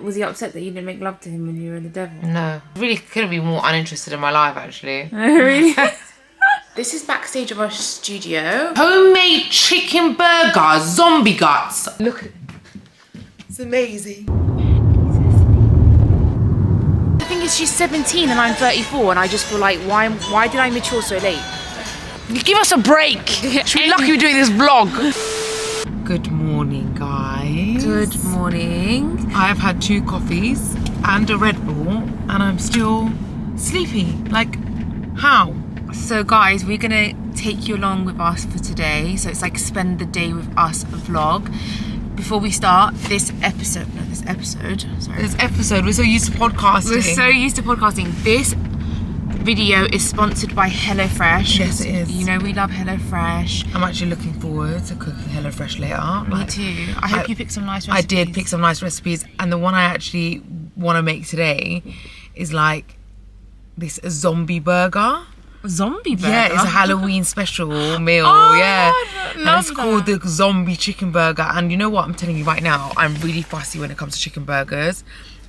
Was he upset that you didn't make love to him when you were in the devil? No. Really couldn't be more uninterested in my life, actually. Really? This is backstage of our studio. Homemade chicken burger, zombie guts. Look at it. It's amazing. The thing is, she's 17 and I'm 34, and I just feel like, why did I mature so late? Give us a break. Should be lucky we're doing this vlog. Good morning, guys. Good morning. I've had 2 coffees and a Red Bull, and I'm still sleepy. Like, how? So guys, we're gonna take you along with us for today. So it's like spend the day with us vlog. Before we start this episode, we're so used to podcasting. We're so used to podcasting. This video is sponsored by HelloFresh. Yes, it is. You know we love HelloFresh. I'm actually looking forward to cooking HelloFresh later. Me too. I hope you picked some nice recipes. I did pick some nice recipes, and the one I actually want to make today is like this zombie burger. Zombie burger? Yeah, it's a Halloween special meal. Oh, yeah, I and love it's called the zombie chicken burger. And you know what? I'm telling you right now, I'm really fussy when it comes to chicken burgers.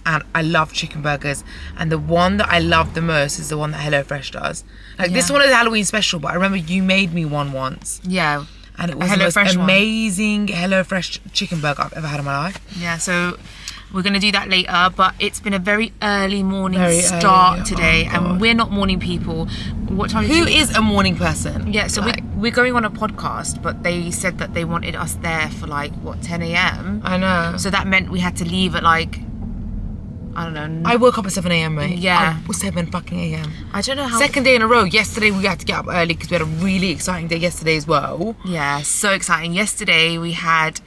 And I love chicken burgers, and the one that I love the most is the one that HelloFresh does. Like this one is a Halloween special, but I remember you made me one once. Yeah, and it was the most amazing HelloFresh chicken burger I've ever had in my life. Yeah, so we're gonna do that later, but it's been a very early morning start today, and we're not morning people. What time? Who is a morning person? Yeah, so we're going on a podcast, but they said that they wanted us there for like 10 a.m. I know. So that meant we had to leave at like, I don't know. I woke up at 7 a.m, mate. Yeah. 7 fucking a.m. I don't know how. Second day in a row. Yesterday we had to get up early because we had a really exciting day yesterday as well. Yeah, so exciting. Yesterday we had,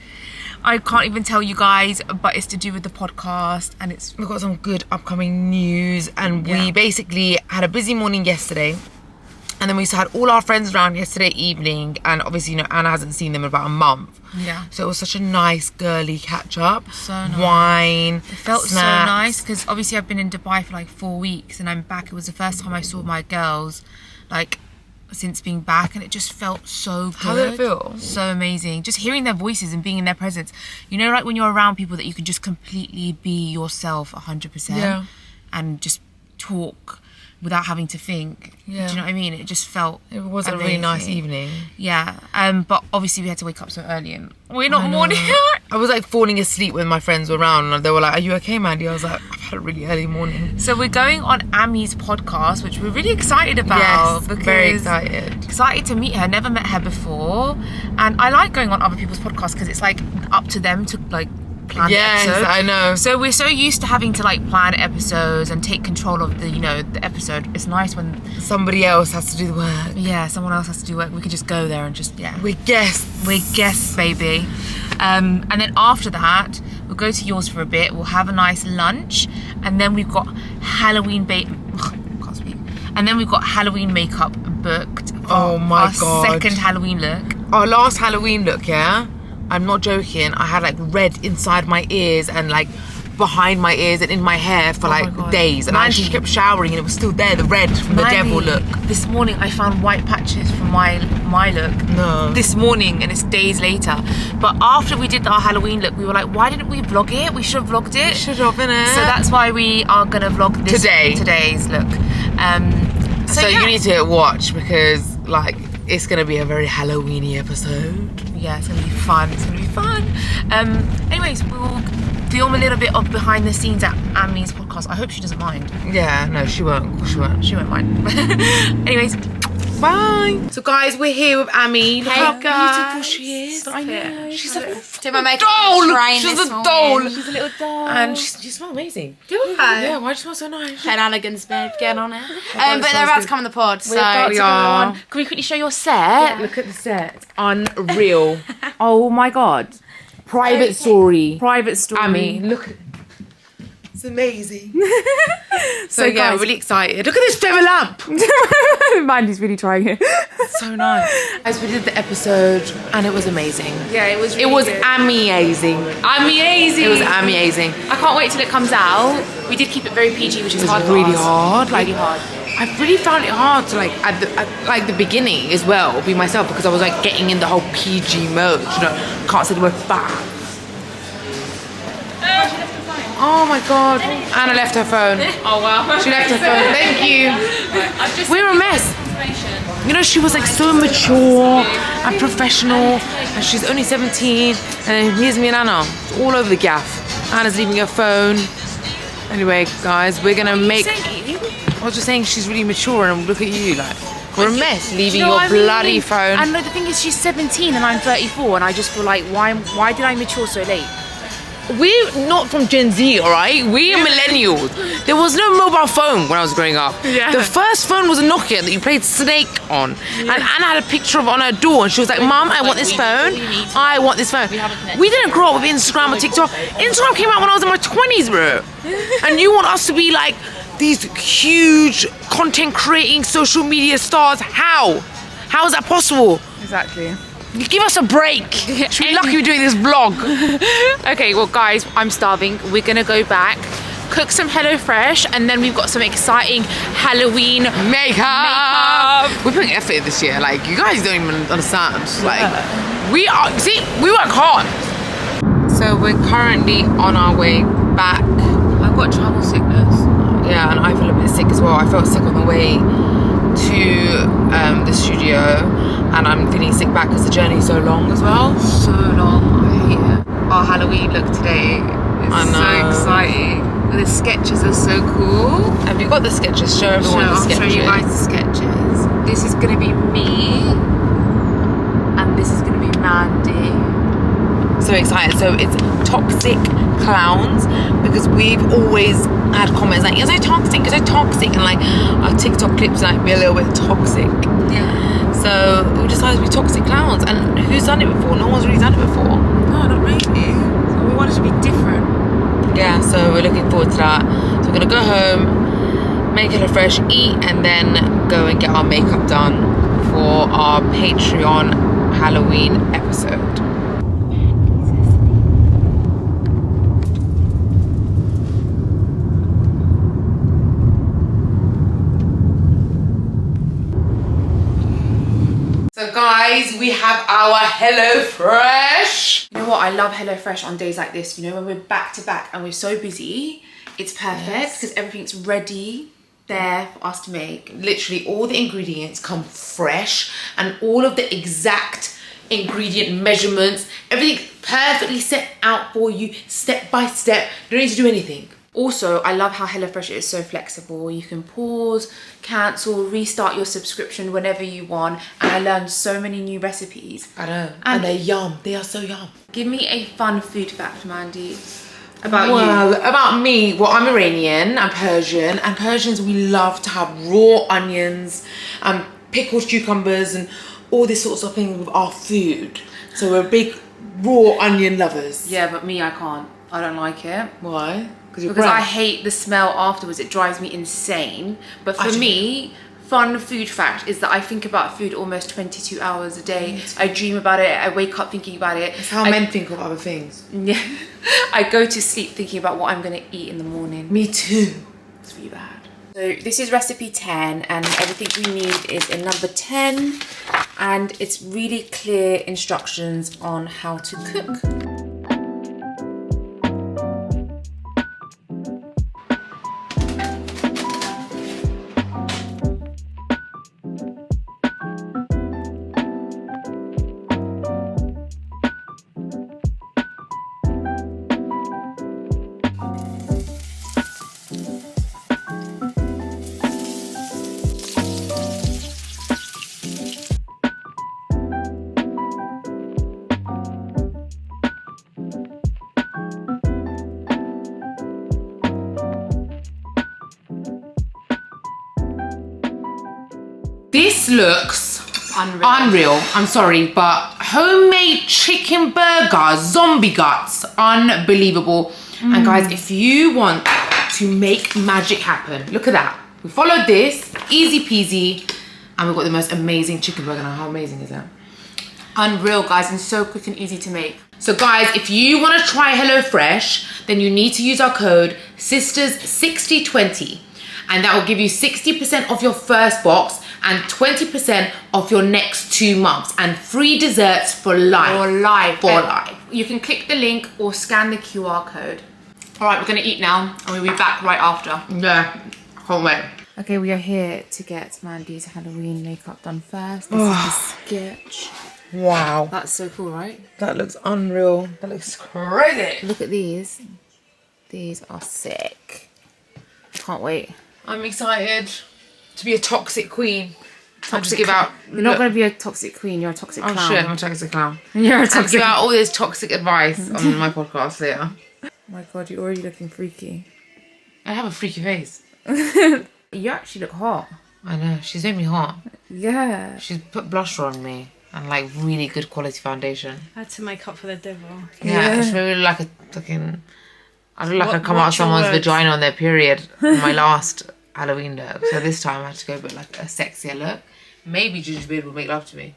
I can't even tell you guys, but it's to do with the podcast, and we've got some good upcoming news, and we basically had a busy morning yesterday. And then we had all our friends around yesterday evening, and obviously, you know, Anna hasn't seen them in about a month. Yeah. So it was such a nice girly catch up. So nice. Wine. It felt snacks. So nice because obviously I've been in Dubai for like 4 weeks, and I'm back. It was the first time I saw my girls, like, since being back, and it just felt so good. How did it feel? So amazing. Just hearing their voices and being in their presence. You know, like when you're around people that you can just completely be yourself 100%. Yeah. And just talk without having to think. Yeah. Do you know what I mean? It just felt It was amazing. a really nice evening. Yeah. But obviously we had to wake up so early, and we're not morning. I was like falling asleep when my friends were around, and they were like, "Are you okay, Mandy?" I was like, "I've had a really early morning." So we're going on Ami's podcast, which we're really excited about. Yes, very excited. Excited to meet her. Never met her before, and I like going on other people's podcasts because it's like up to them to like plan the episode. I know. So we're so used to having to like plan episodes and take control of the, you know, the episode. It's nice when somebody else has to do the work. Yeah, someone else has to do work. We could just go there and just We're guests. We're guests, baby. And then after that, we'll go to yours for a bit. We'll have a nice lunch, and then we've got Halloween And then we've got Halloween makeup booked. Oh my God. Our second Halloween look. Our last Halloween look, yeah? I'm not joking. I had like red inside my ears and like behind my ears and in my hair for like days. And I just kept showering and it was still there, the red from the devil look. This morning I found white patches from my look. No. This morning, and it's days later. But after we did our Halloween look, we were like, why didn't we vlog it? We should have vlogged it. We should have, innit? So that's why we are gonna vlog today's look. So you need to watch because like it's gonna be a very Halloweeny episode. Yeah, it's gonna be fun. It's gonna be fun. Anyways, we'll film a little bit of behind the scenes at Ami's podcast. I hope she doesn't mind. Yeah, no, she won't. She won't mind. Anyways, bye. So guys, we're here with Ami. Look how beautiful she is. I know. She's a did my makeup doll. She's a doll. She's a little doll. And she smells amazing. Do I? Yeah, why do you smell so nice? Shenanigans, babe. Get on it. But they're about to come on the pod, so we are. Can we quickly show your set? Look at the set. It's unreal. Oh my God. Private story. Ami, look. It's amazing. So yeah, guys, I'm really excited. Look at this feather lamp. Mandy's really trying it. So nice. As we did the episode, and it was amazing. Yeah, it was. It was amazing. Amazing. It was amazing. I can't wait till it comes out. We did keep it very PG, which is hard. Really hard. Really hard. I really found it hard to like at the beginning as well be myself because I was like getting in the whole PG mode. You know, can't say the word fat. She left the phone. Oh my god. Anna left her phone. Oh wow. She left her phone. Thank you. I've just We're a mess. You know, she was like so mature and professional, and she's only 17, and here's me and Anna, all over the gaff. Anna's leaving her phone. Anyway, guys, we're gonna make... I was just saying she's really mature, and look at you, like, we're a mess, leaving your bloody phone. And the thing is, she's 17 and I'm 34, and I just feel like, why did I mature so late? We're not from Gen Z, all right? We're millennials. There was no mobile phone when I was growing up. Yeah. The first phone was a Nokia that you played Snake on. And Anna had a picture of it on her door, and she was like, Mum, I want this phone. I want this phone. We didn't grow up with Instagram or TikTok. Instagram came out when I was in my 20s, bro. And you want us to be like these huge content creating social media stars? How? How is that possible? Exactly. Give us a break. Should be lucky we're doing this vlog. Okay, well guys, I'm starving. We're gonna go back, cook some HelloFresh, and then we've got some exciting Halloween Makeup. We're putting effort in this year. Like, you guys don't even understand. Like, we work hard. So we're currently on our way back. I've got travel sickness. Yeah, and I feel a bit sick as well. I felt sick on the way to the studio, and I'm feeling sick back because the journey's so long as well. So long. I hate it. Our Halloween look today is so exciting. The sketches are so cool. Have you got the sketches? Show everyone the I'll sketches. show you guys the sketches. This is gonna be me, and this is gonna be Mandy. So excited. So it's toxic clowns, because we've always had comments like, you're so toxic, and like our TikTok clips might be a little bit toxic. Yeah. So we decided to be toxic clowns, and who's done it before? No one's really done it before. No, not really. So we wanted to be different. Yeah, so we're looking forward to that. So we're gonna go home, make HelloFresh, eat, and then go and get our makeup done for our Patreon Halloween episode. So guys, we have our HelloFresh. You know what? I love HelloFresh on days like this. You know, when we're back to back and we're so busy, it's perfect because everything's ready there for us to make. Literally all the ingredients come fresh, and all of the exact ingredient measurements, everything perfectly set out for you step by step. You don't need to do anything. Also, I love how HelloFresh is so flexible. You can pause, cancel, restart your subscription whenever you want. And I learned so many new recipes. I know. And they're yum. They are so yum. Give me a fun food fact, Mandy, about Well, you. about me, well, I'm Iranian, I'm Persian, and Persians, we love to have raw onions and pickled cucumbers and all this sorts of things with our food. So we're big raw onion lovers. Yeah, but me, I can't. I don't like it. Why? Because I hate the smell afterwards. It drives me insane. But for me, fun food fact is that I think about food almost 22 hours a day. I dream about it. I wake up thinking about it. That's how men think of other things. Yeah. I go to sleep thinking about what I'm going to eat in the morning. Me too. It's really bad. So this is recipe 10, and everything we need is in number 10. And it's really clear instructions on how to cook. This looks unreal. I'm sorry, but homemade chicken burger, zombie guts, unbelievable. And guys, if you want to make magic happen, look at that. We followed this, easy peasy, and we've got the most amazing chicken burger. Now, how amazing is that? Unreal, guys, and so quick and easy to make. So guys, if you want to try HelloFresh, then you need to use our code SISTERS6020, and that will give you 60% off your first box and 20% off your next 2 months, and free desserts for life. For life. For life. You can click the link or scan the QR code. All right, we're gonna eat now, and we'll be back right after. Yeah, can't wait. Okay, we are here to get Mandy's Halloween makeup done first. This is the sketch. Wow, That's so cool, right? that looks unreal. That looks crazy. Look at these. These are sick. Can't wait. I'm excited to be a toxic queen. Toxic. Give out. You're not going to be a toxic queen. You're a toxic clown. Oh shit, I'm a toxic clown. You're a And toxic. give out all this toxic advice on my podcast later. Oh my god, you're already looking freaky. I have a freaky face. You actually look hot. I know, she's made me hot. Yeah. She's put blusher on me and like really good quality foundation. Had to make up for the devil. Yeah, she made me look like a fucking. I look like I come out of Watch your someone's words. vagina on their period in my last Halloween look. So this time I had to go with like a sexier look. Maybe Ginger Beard will make love to me.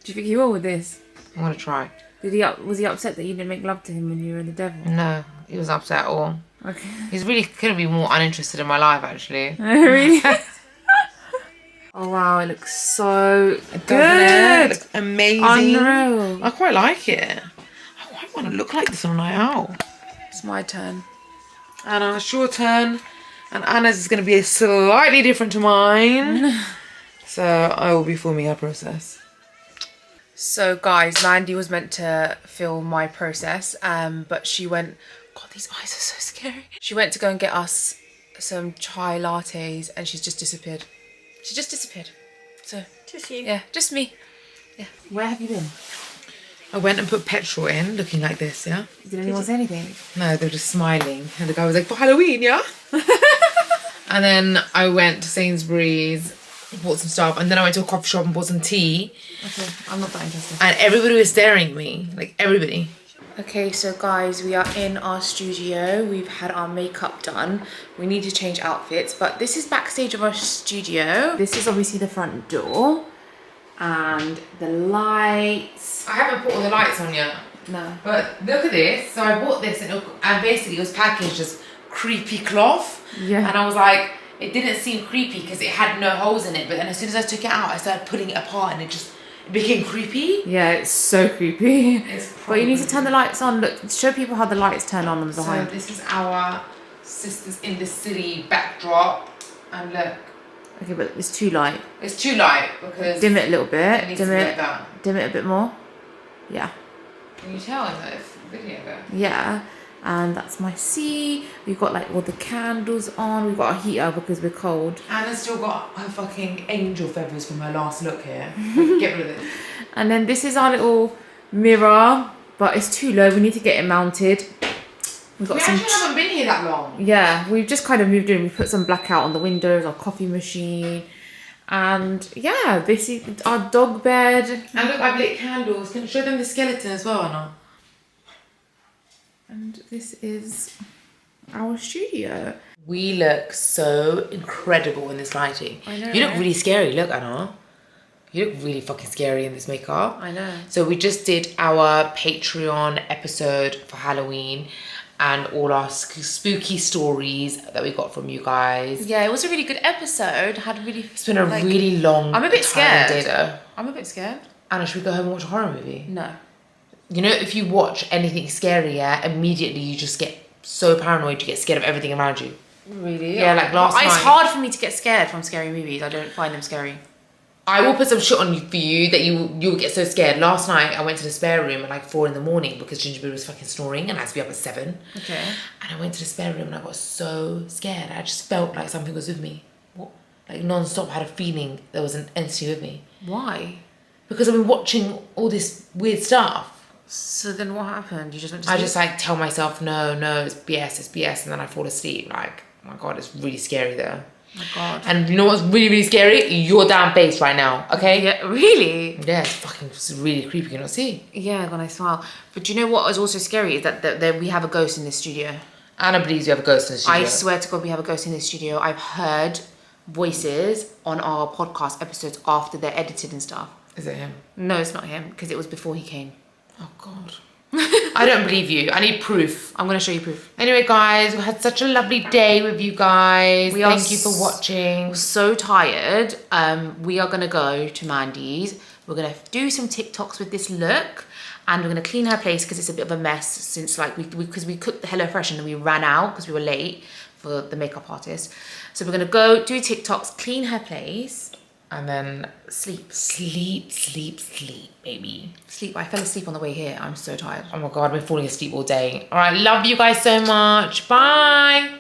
Do you think he will with this? I'm gonna try. Was he upset that you didn't make love to him when you were in the devil? No, he was upset at all. Okay. He's really couldn't be more uninterested in my life actually. Really? Oh wow, it looks so Doesn't good. it? Looks amazing. Unreal. I quite like it. I quite want to look like this on a night out. It's my turn. Anna, it's your turn. And Anna's is going to be slightly different to mine. So I will be filming her process. So guys, Mandy was meant to film my process, but she went, God, these eyes are so scary. She went to go and get us some chai lattes and she's just disappeared. She just disappeared. So, Just you. yeah, just me. Yeah. Where have you been? I went and put petrol in, looking like this, yeah? Did anyone say anything? No, they were just smiling. And the guy was like, for Halloween, yeah? And then I went to Sainsbury's, bought some stuff. And then I went to a coffee shop and bought some tea. Okay, I'm not that interested. And everybody was staring at me. Like, everybody. Okay, so guys, we are in our studio. We've had our makeup done. We need to change outfits, but this is backstage of our studio. This is obviously the front door. And the lights. I haven't put all the lights on yet. No. But look at this. So I bought this and basically it was packaged as creepy cloth. Yeah. And I was like, it didn't seem creepy because it had no holes in it. But then as soon as I took it out, I started pulling it apart and it became creepy. Yeah, it's so creepy. It's But you need to turn the lights on. Look, show people how the lights turn on So behind. this is our Sisters in the City backdrop. And look, Okay, but it's too light. it's too light because Dim it a little it bit. needs Dim to be it. like that. Dim it a bit more. Yeah. Can you tell in the video there? Yeah. And that's my sea. We've got like all the candles on. We've got a heater because we're cold. Anna's still got her fucking angel feathers from her last look here. Get rid of it. And then this is our little mirror, but it's too low. We need to get it mounted. We've got We some. actually haven't been here that long. Yeah, we've just kind of moved in. We put some blackout on the windows, our coffee machine, and yeah, this is our dog bed. And look, I've lit candles. Can you show them the skeleton as well, Anna? And this is our studio. We look so incredible in this lighting. I know, You look right? really scary. Look, Anna. You look really fucking scary in this makeup. I know. So we just did our Patreon episode for Halloween and all our spooky stories that we got from you guys. Yeah, it was a really good episode. It's been a really long I'm a bit tiring scared. day though. I'm a bit scared. Anna, should we go home and watch a horror movie? No. You know, if you watch anything scary, yeah, immediately you just get so paranoid, you get scared of everything around you. Really? Yeah, like last It's night. hard for me to get scared from scary movies. I don't find them scary. I will put some shit on you for you that you will get so scared. Last night I went to the spare room at like 4 a.m. because Gingerbread was fucking snoring and I had to be up at 7. Okay. And I went to the spare room and I got so scared. I just felt like something was with me. What? Like non-stop had a feeling there was an entity with me. Why? Because I've been watching all this weird stuff. So then what happened? You just went to I sleep? just like tell myself, no, it's BS. And then I fall asleep. Like, oh my God, it's really scary though. Oh my God. And you know what's really, really scary? Your damn face right now, okay? Yeah, really? Yeah, it's really creepy, you not see? Yeah, when I smile. But do you know what is also scary is that we have a ghost in this studio. Anna believes we have a ghost in the studio. I swear to God, we have a ghost in this studio. I've heard voices on our podcast episodes after they're edited and stuff. Is it him? No, it's not him because it was before he came. Oh God. I don't believe you. I need proof. I'm going to show you proof. Anyway, guys, we had such a lovely day with you guys. We are Thank you for watching. We're so tired. We are going to go to Mandy's. We're going to do some TikToks with this look. and we're gonna clean her place because it's a bit of a mess since like because we cooked the HelloFresh and then we ran out because we were late for the makeup artist. So we're gonna go do TikToks, clean her place, And then sleep. sleep, baby. Sleep. I fell asleep on the way here. I'm so tired. Oh my God, we're falling asleep all day. All right, love you guys so much. Bye.